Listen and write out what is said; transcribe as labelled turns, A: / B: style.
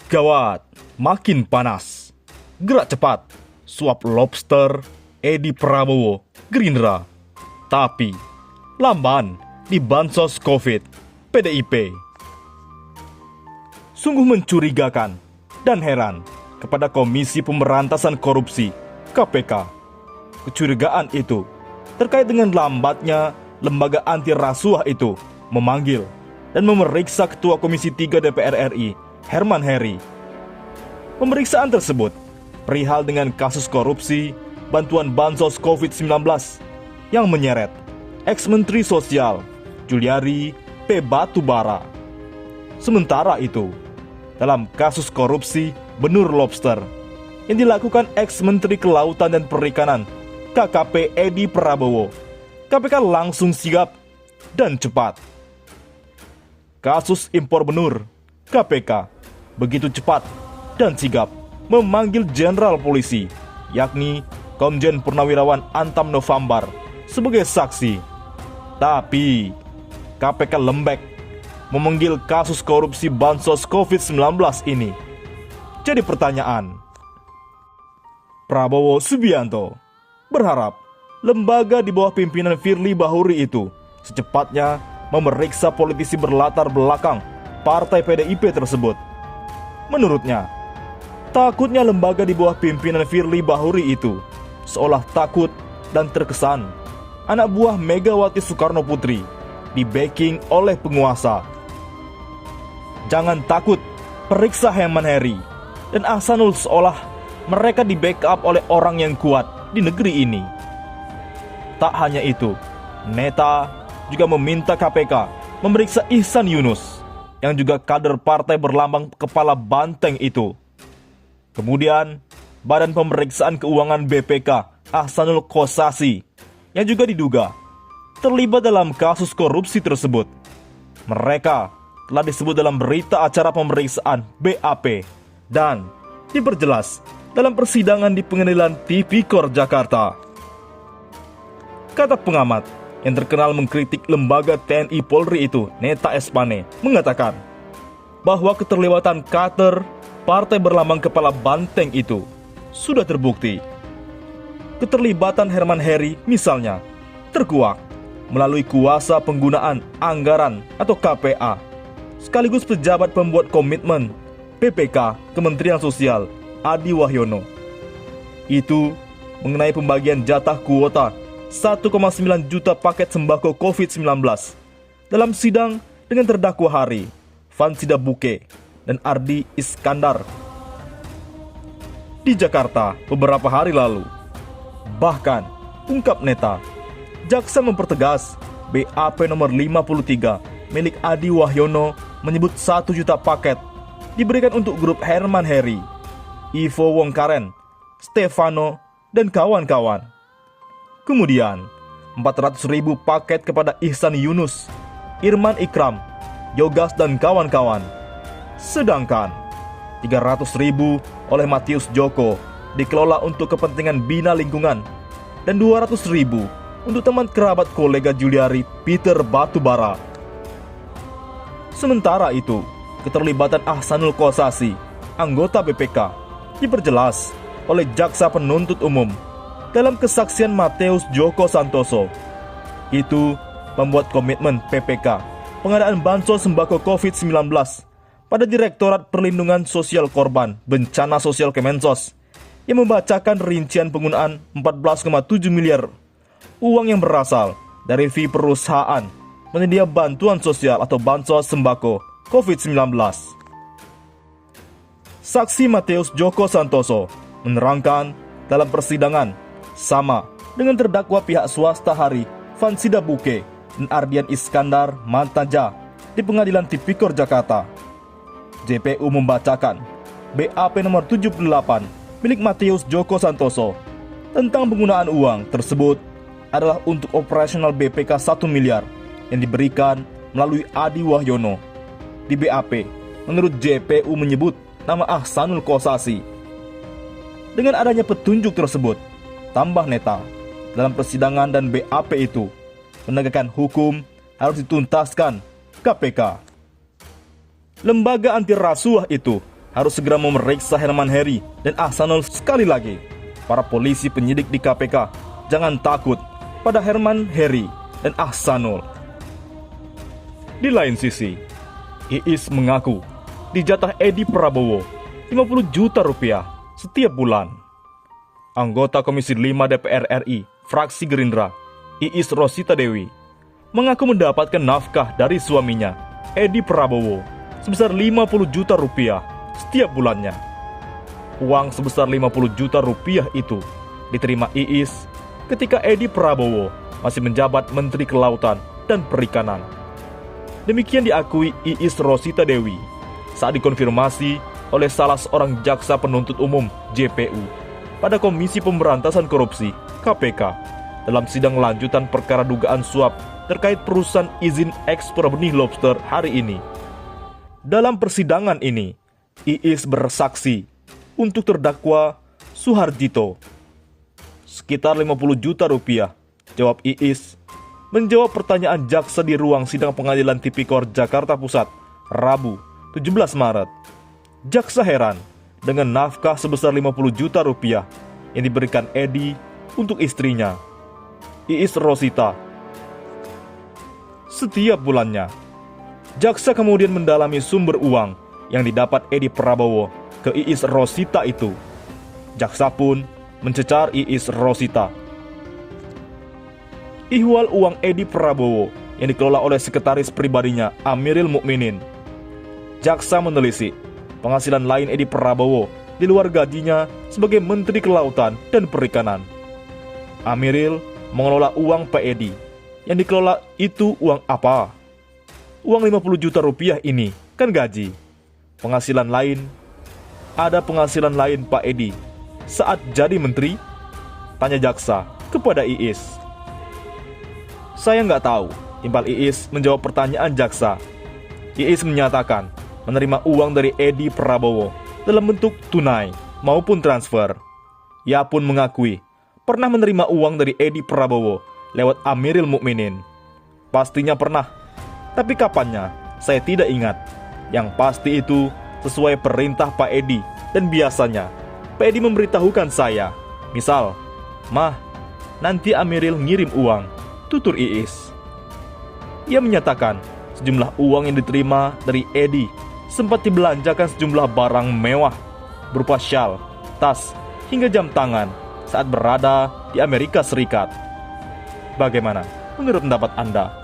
A: Gawat, makin panas. Gerak cepat, suap lobster, Edi Prabowo, Gerindra. Tapi, lamban di bansos COVID, PDIP. Sungguh mencurigakan dan heran kepada Komisi Pemberantasan Korupsi, KPK. Kecurigaan itu terkait dengan lambatnya lembaga anti rasuah itu memanggil dan memeriksa Ketua Komisi 3 DPR RI, Herman Heri. Pemeriksaan tersebut perihal dengan kasus korupsi bantuan bansos COVID-19 yang menyeret ex-Menteri Sosial Juliari P. Batubara. Sementara itu, dalam kasus korupsi benur lobster yang dilakukan ex-Menteri Kelautan dan Perikanan KKP Edi Prabowo, KPK langsung sigap dan cepat. Kasus impor benur, KPK begitu cepat dan sigap memanggil Jenderal Polisi, yakni Komjen Purnawirawan Antam November sebagai saksi. Tapi KPK lembek memanggil kasus korupsi bansos COVID-19 ini. Jadi pertanyaan, Prabowo Subianto berharap lembaga di bawah pimpinan Firly Bahuri itu secepatnya memeriksa politisi berlatar belakang partai PDIP tersebut. Menurutnya, takutnya lembaga di bawah pimpinan Firly Bahuri itu seolah takut dan terkesan anak buah Megawati Soekarno Putri di-backing oleh penguasa. Jangan takut, periksa Herman Heri dan Ahsanul seolah mereka di-backup oleh orang yang kuat di negeri ini. Tak hanya itu, Neta juga meminta KPK memeriksa Ihsan Yunus yang juga kader partai berlambang kepala banteng itu. Kemudian, Badan Pemeriksaan Keuangan BPK Ahsanul Kossasi yang juga diduga terlibat dalam kasus korupsi tersebut. Mereka telah disebut dalam berita acara pemeriksaan BAP dan diperjelas dalam persidangan di Pengadilan Tipikor Jakarta. Kata pengamat yang terkenal mengkritik lembaga TNI Polri itu, Neta Espane, mengatakan bahwa keterlibatan kader partai berlambang kepala banteng itu sudah terbukti. Keterlibatan Herman Heri misalnya terkuak melalui kuasa penggunaan anggaran atau KPA, sekaligus pejabat pembuat komitmen PPK Kementerian Sosial Adi Wahyono. Itu mengenai pembagian jatah kuota 1,9 juta paket sembako COVID-19 dalam sidang dengan terdakwa Hari, Fansida Buke, dan Ardi Iskandar di Jakarta beberapa hari lalu. Bahkan, ungkap Neta, jaksa mempertegas BAP nomor 53 milik Adi Wahyono menyebut 1 juta paket diberikan untuk grup Herman Heri, Ivo Wongkaren, Stefano, dan kawan-kawan. Kemudian, 400.000 paket kepada Ihsan Yunus, Irman Ikram, Yogas, dan kawan-kawan. Sedangkan, 300.000 oleh Matius Joko dikelola untuk kepentingan bina lingkungan dan 200.000 untuk teman kerabat kolega Juliari Peter Batubara. Sementara itu, keterlibatan Ahsanul Kossasi, anggota BPK, diperjelas oleh jaksa penuntut umum dalam kesaksian Matius Joko Santoso. Itu membuat komitmen PPK pengadaan bansos sembako COVID-19 pada Direktorat Perlindungan Sosial Korban Bencana Sosial Kemensos yang membacakan rincian penggunaan 14,7 miliar uang yang berasal dari fee perusahaan penyedia bantuan sosial atau bansos sembako COVID-19. Saksi Matius Joko Santoso menerangkan dalam persidangan sama dengan terdakwa pihak swasta Hari, Fansida Buke, dan Ardian Iskandar Mantaja di Pengadilan Tipikor Jakarta. JPU membacakan BAP nomor 78 milik Matius Joko Santoso tentang penggunaan uang tersebut adalah untuk operasional BPK 1 miliar yang diberikan melalui Adi Wahyono. Di BAP, menurut JPU menyebut nama Ahsanul Kossasi. Dengan adanya petunjuk tersebut, tambah Neta, dalam persidangan dan BAP itu, penegakan hukum harus dituntaskan KPK. Lembaga anti rasuah itu harus segera memeriksa Herman Heri dan Ahsanul sekali lagi. Para polisi penyidik di KPK, jangan takut pada Herman Heri dan Ahsanul. Di lain sisi, Iis mengaku dijatah Edi Prabowo 50 juta rupiah setiap bulan. Anggota Komisi 5 DPR RI, fraksi Gerindra, Iis Rosita Dewi, mengaku mendapatkan nafkah dari suaminya, Edi Prabowo, sebesar 50 juta rupiah setiap bulannya. Uang sebesar 50 juta rupiah itu diterima Iis ketika Edi Prabowo masih menjabat Menteri Kelautan dan Perikanan. Demikian diakui Iis Rosita Dewi saat dikonfirmasi oleh salah seorang jaksa penuntut umum JPU pada Komisi Pemberantasan Korupsi KPK dalam sidang lanjutan perkara dugaan suap terkait perusahaan izin ekspor benih lobster hari ini. Dalam persidangan ini, Iis bersaksi untuk terdakwa Suharjito. Sekitar 50 juta rupiah, jawab Iis, menjawab pertanyaan jaksa di ruang sidang Pengadilan Tipikor Jakarta Pusat, Rabu, 17 Maret. Jaksa heran dengan nafkah sebesar 50 juta rupiah yang diberikan Edi untuk istrinya, Iis Rosita, setiap bulannya. Jaksa kemudian mendalami sumber uang yang didapat Edi Prabowo ke Iis Rosita itu. Jaksa pun mencecar Iis Rosita. Ihwal uang Edi Prabowo yang dikelola oleh sekretaris pribadinya Amiril Mukminin. Jaksa menelisik penghasilan lain Edi Prabowo di luar gajinya sebagai Menteri Kelautan dan Perikanan. Amiril mengelola uang Pak Edi. Yang dikelola itu uang apa? Uang 50 juta rupiah ini kan gaji. Penghasilan lain, ada penghasilan lain Pak Edi saat jadi menteri? Tanya jaksa kepada Iis. Saya nggak tahu, timpal Iis menjawab pertanyaan jaksa. Iis menyatakan menerima uang dari Edi Prabowo dalam bentuk tunai maupun transfer. Ia pun mengakui pernah menerima uang dari Edi Prabowo lewat Amiril Mukminin. Pastinya pernah, tapi kapannya saya tidak ingat. Yang pasti itu sesuai perintah Pak Edi, dan biasanya Pak Edi memberitahukan saya, misal, "Mah, nanti Amiril ngirim uang," tutur Iis. Ia menyatakan sejumlah uang yang diterima dari Edi sempat dibelanjakan sejumlah barang mewah berupa syal, tas, hingga jam tangan saat berada di Amerika Serikat. Bagaimana menurut pendapat Anda?